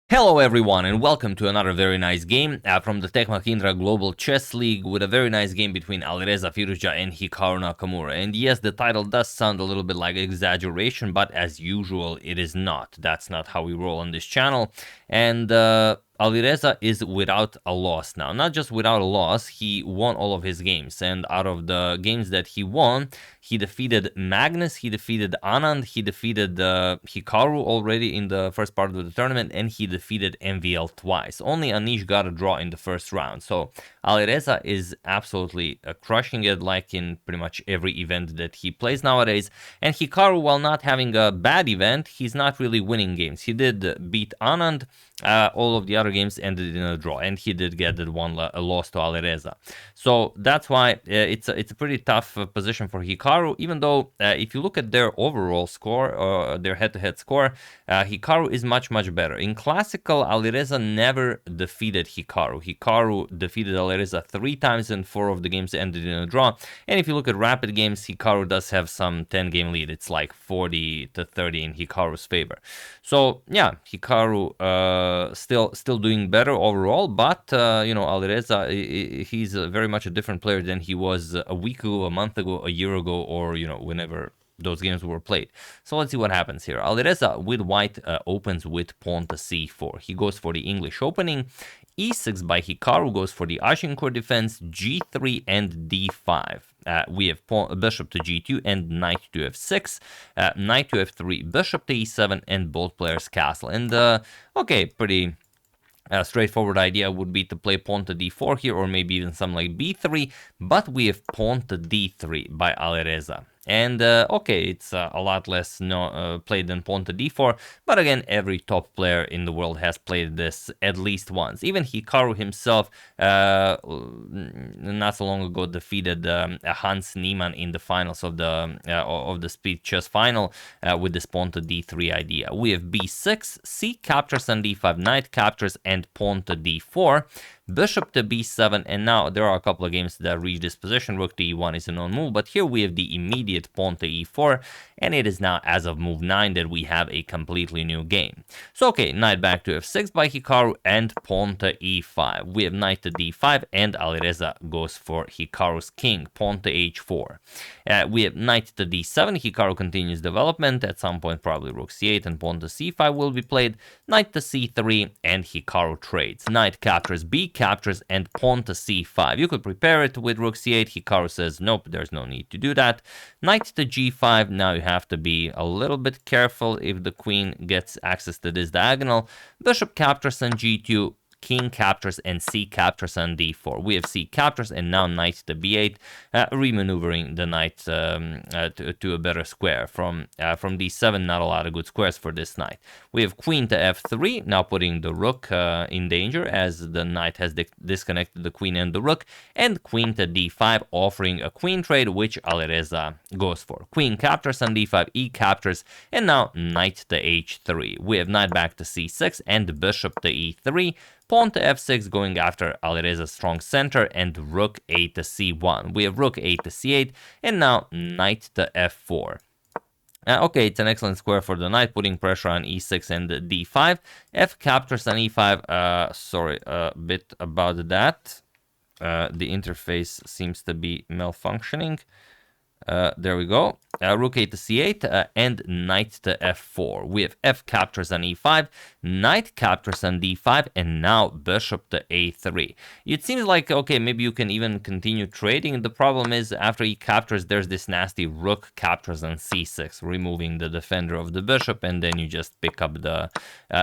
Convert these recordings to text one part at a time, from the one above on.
Hello everyone and welcome to another very nice game from the Tech Mahindra Global Chess League with a very nice game between Alireza, Firouzja and Hikaru Nakamura. And yes, the title does sound a little bit like exaggeration, but as usual it is not. That's not how we roll on this channel. And Alireza is without a loss now. Not just without a loss, he won all of his games. And out of the games that he won, he defeated Magnus, he defeated Anand, he defeated Hikaru already in the first part of the tournament, and he defeated MVL twice. Only Anish got a draw in the first round. So Alireza is absolutely crushing it, like in pretty much every event that he plays nowadays. And Hikaru, while not having a bad event, he's not really winning games. He did beat Anand. All of the other games ended in a draw, and he did get that one loss to Alireza. So that's why it's a pretty tough position for Hikaru, even though if you look at their overall score, their head-to-head score, Hikaru is much better. In classical, Alireza never defeated Hikaru. Hikaru defeated Alireza 3 times, and 4 of the games ended in a draw. And if you look at rapid games, Hikaru does have some 10-game lead. It's like 40-30 in Hikaru's favor. So yeah, Hikaru still doing better overall, but you know, Alireza, he's very much a different player than he was a week ago, a month ago, a year ago, or you know, whenever those games were played. So let's see what happens here. Alireza with white opens with pawn to c4. He goes for the English opening. e6 by Hikaru goes for the Agincourt defense, g3 and d5. We have bishop to g2 and knight to f6, knight to f3, bishop to e7, and both players castle. And okay, pretty straightforward idea would be to play pawn to d4 here, or maybe even something like b3, but we have pawn to d3 by Alireza. And okay, it's a lot less played than pawn to d4, but again, every top player in the world has played this at least once. Even Hikaru himself, not so long ago, defeated Hans Niemann in the finals of the speed chess final with this pawn to d3 idea. We have b6, c captures on d5, knight captures, and pawn to d4. Bishop to b7, and now there are a couple of games that reach this position. Rook to e1 is a known move, but here we have the immediate pawn to e4, and it is now as of move 9 that we have a completely new game. So okay, knight back to f6 by Hikaru, and pawn to e5. We have knight to d5, and Alireza goes for Hikaru's king, pawn to h4. We have knight to d7, Hikaru continues development, at some point probably rook c8 and pawn to c5 will be played, knight to c3, and Hikaru trades. Knight captures, b captures, and pawn to c5. You could prepare it with rook c8. Hikaru says nope, there's no need to do that. Knight to g5. Now you have to be a little bit careful if the queen gets access to this diagonal. Bishop captures on g2. King captures, and c captures on d4. We have c captures, and now knight to b8, remaneuvering the knight to a better square. From d7, not a lot of good squares for this knight. We have queen to f3, now putting the rook in danger, as the knight has disconnected the queen and the rook, and queen to d5, offering a queen trade, which Alireza goes for. Queen captures on d5, e captures, and now knight to h3. We have knight back to c6, and bishop to e3, pawn to f6 going after Alireza's strong center, and rook a to c1. We have rook a to c8, and now knight to f4. Okay, it's an excellent square for the knight, putting pressure on e6 and d5. F captures on e5. Sorry, a bit about that. The interface seems to be malfunctioning. There we go. Rook a to c8 and knight to f4. We have f captures on e5, knight captures on d5, and now bishop to a3. It seems like, okay, maybe you can even continue trading. The problem is, after he captures, there's this nasty rook captures on c6, removing the defender of the bishop, and then you just pick up the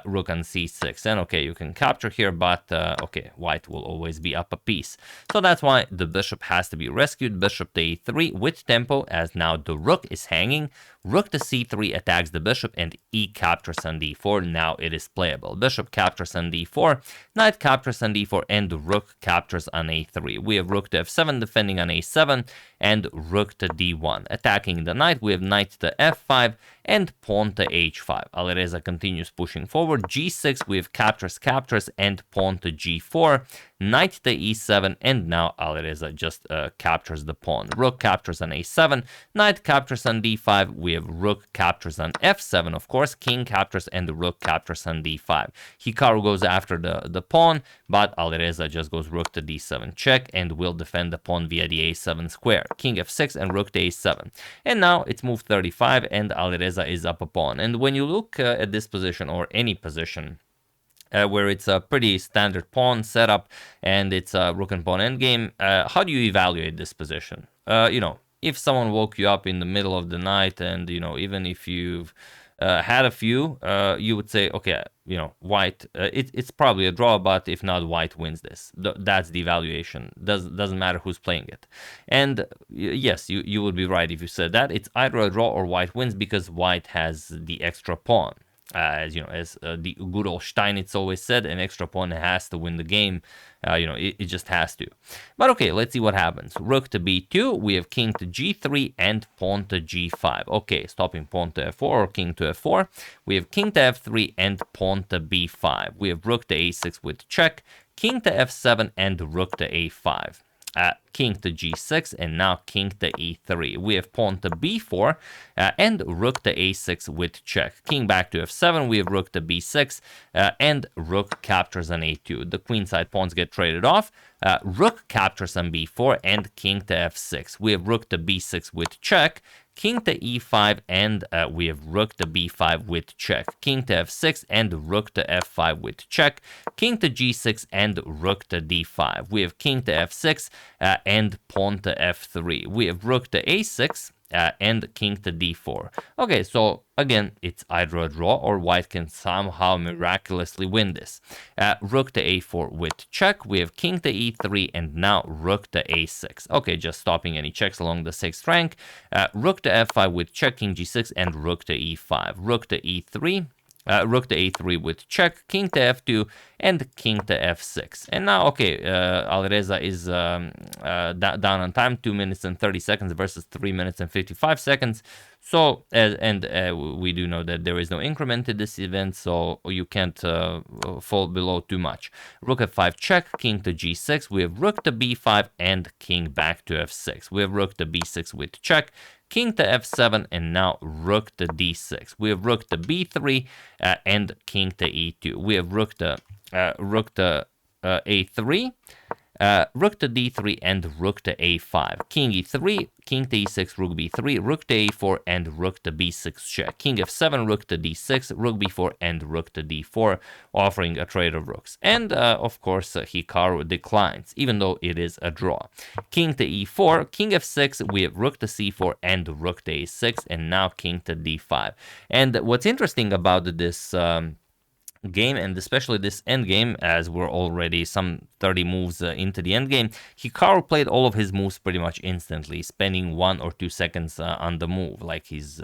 rook on c6. And okay, you can capture here, but okay, white will always be up a piece. So that's why the bishop has to be rescued. Bishop to a3 with tempo, as now the rook is hanging. Rook to c3 attacks the bishop, and e captures on d4. Now it is playable. Bishop captures on d4, knight captures on d4, and rook captures on a3. We have rook to f7 defending on a7, and rook to d1. Attacking the knight, we have knight to f5, and pawn to h5. Alireza continues pushing forward. g6, we have captures, and pawn to g4. Knight to e7, and now Alireza just captures the pawn. Rook captures on a7, knight captures on d5, we have rook captures on f7, of course, king captures, and the rook captures on d5. Hikaru goes after the pawn, but Alireza just goes rook to d7 check, and will defend the pawn via the a7 square. King f6 and rook to a7. And now it's move 35, and Alireza is up a pawn. And when you look at this position, or any position, where it's a pretty standard pawn setup and it's a rook and pawn endgame, how do you evaluate this position? If someone woke you up in the middle of the night, and even if you've had a few, you would say, okay, white, it's probably a draw, but if not, white wins this. That's the evaluation. Doesn't matter who's playing it. And yes, you would be right if you said that. It's either a draw or white wins, because white has the extra pawn. As the good old Steinitz always said, an extra pawn has to win the game. It just has to. But okay, let's see what happens. Rook to b2, we have king to g3 and pawn to g5. Okay, stopping pawn to f4 or king to f4. We have king to f3 and pawn to b5. We have rook to a6 with check, king to f7 and rook to a5. King to g6, and now king to e3. We have pawn to b4 and rook to a6 with check. King back to f7, we have rook to b6 and rook captures on a2. The queenside pawns get traded off. Rook captures on b4 and king to f6. We have rook to b6 with check, king to e5, and we have rook to b5 with check, king to f6 and rook to f5 with check, king to g6 and rook to d5. We have king to f6 and pawn to f3. We have rook to a6 and king to d4. Okay, so again, it's either a draw or white can somehow miraculously win this. Rook to a4 with check. We have king to e3 and now rook to a6. Okay, just stopping any checks along the 6th rank. Rook to f5 with check, king g6, and rook to e5. Rook to e3. Rook to a3 with check, king to f2, and king to f6. And now, okay, Alireza is down on time, 2 minutes and 30 seconds versus 3 minutes and 55 seconds. So, we do know that there is no increment in this event, so you can't fall below too much. Rook f5 check, king to g6. We have rook to b5 and king back to f6. We have rook to b6 with check, king to f7, and now rook to d6. We have rook to b3 and king to e2. We have rook to a3, rook to d3, and rook to a5. King e3, king to e6, rook b3, rook to a4, and rook to b6 check. King f7, rook to d6, rook b4, and rook to d4, offering a trade of rooks. And of course, Hikaru declines, even though it is a draw. King to e4, king f6, we have rook to c4 and rook to a6, and now king to d5. And what's interesting about this game, and especially this endgame, as we're already some 30 moves into the endgame, Hikaru played all of his moves pretty much instantly, spending 1 or 2 seconds on the move, like he's,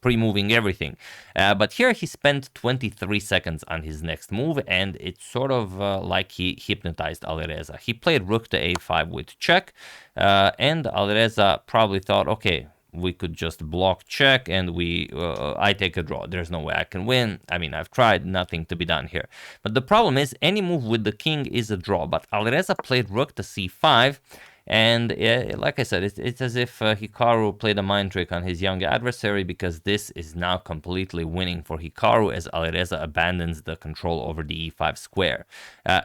pre-moving everything. But here he spent 23 seconds on his next move, and it's sort of like he hypnotized Alireza. He played rook to a5 with check, and Alireza probably thought, okay, we could just block check and I take a draw. There's no way I can win. I mean, I've tried, nothing to be done here. But the problem is any move with the king is a draw. But Alireza played rook to c5, and like I said, it's as if Hikaru played a mind trick on his young adversary, because this is now completely winning for Hikaru as Alireza abandons the control over the e5 square.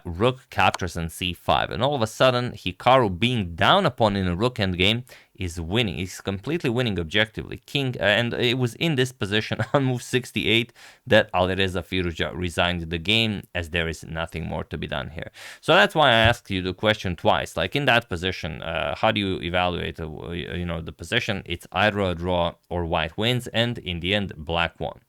Rook captures on c5, and all of a sudden Hikaru, being down a pawn in a rook endgame, is winning. He's completely winning objectively. King, and it was in this position on move 68 that Alireza Firouzja resigned the game, as there is nothing more to be done here. So that's why I asked you the question twice. Like in that position, how do you evaluate the position? It's either a draw or white wins, and in the end, black won.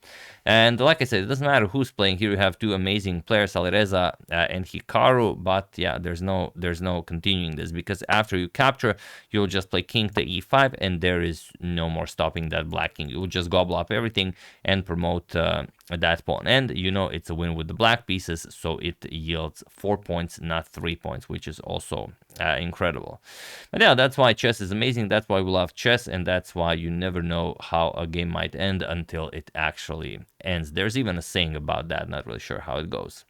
And like I said, it doesn't matter who's playing. Here you have two amazing players, Alireza and Hikaru, but yeah, there's no continuing this, because after you capture, you'll just play king to e5, and there is no more stopping that black king. You'll just gobble up everything and promote that pawn. And you know it's a win with the black pieces, so it yields 4 points, not 3 points, which is also incredible. But yeah, that's why chess is amazing. That's why we love chess, and that's why you never know how a game might end until it actually ends. There's even a saying about that, not really sure how it goes.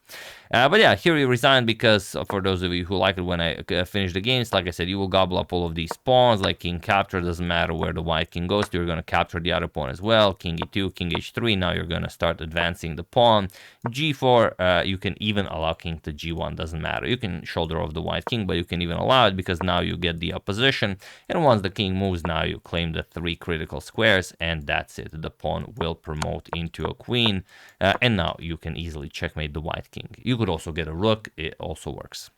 But yeah, here he resigned because for those of you who like it when I finish the games, like I said, you will gobble up all of these pawns, like king capture, doesn't matter where the white king goes to, you're going to capture the other pawn as well, king e2, king h3, now you're going to start advancing the pawn, g4, you can even allow king to g1, doesn't matter, you can shoulder off the white king, but you can even allow it because now you get the opposition, and once the king moves, now you claim the 3 critical squares, and that's it, the pawn will promote into a queen, and now you can easily checkmate the white king. You could also get a rook, it also works.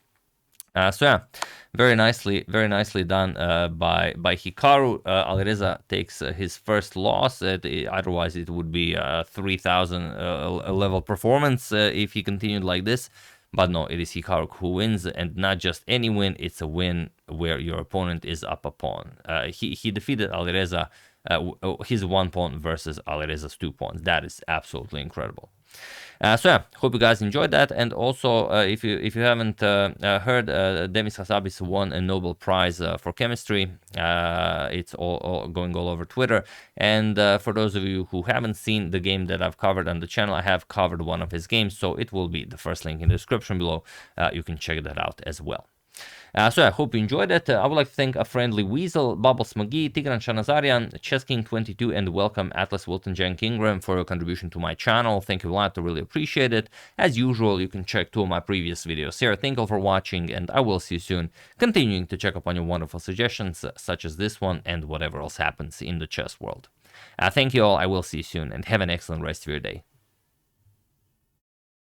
So yeah, very nicely done by Hikaru. Alireza takes his first loss. Otherwise, it would be a 3,000 level performance if he continued like this. But no, it is Hikaru who wins, and not just any win. It's a win where your opponent is up a pawn. He defeated Alireza. His 1 pawn versus Alireza's 2 pawns. That is absolutely incredible. So yeah, hope you guys enjoyed that, and also if you haven't heard, Demis Hassabis won a Nobel Prize for chemistry. It's all going all over Twitter, and for those of you who haven't seen the game that I've covered on the channel, I have covered one of his games, so it will be the first link in the description below. You can check that out as well. So I hope you enjoyed it. I would like to thank a friendly Weasel, Bubbles McGee, Tigran Shanazarian, ChessKing22, and welcome Atlas Wilton Jank Ingram for your contribution to my channel. Thank you a lot, I really appreciate it. As usual, you can check 2 of my previous videos here. Thank you all for watching, and I will see you soon, continuing to check up on your wonderful suggestions, such as this one and whatever else happens in the chess world. Thank you all, I will see you soon, and have an excellent rest of your day.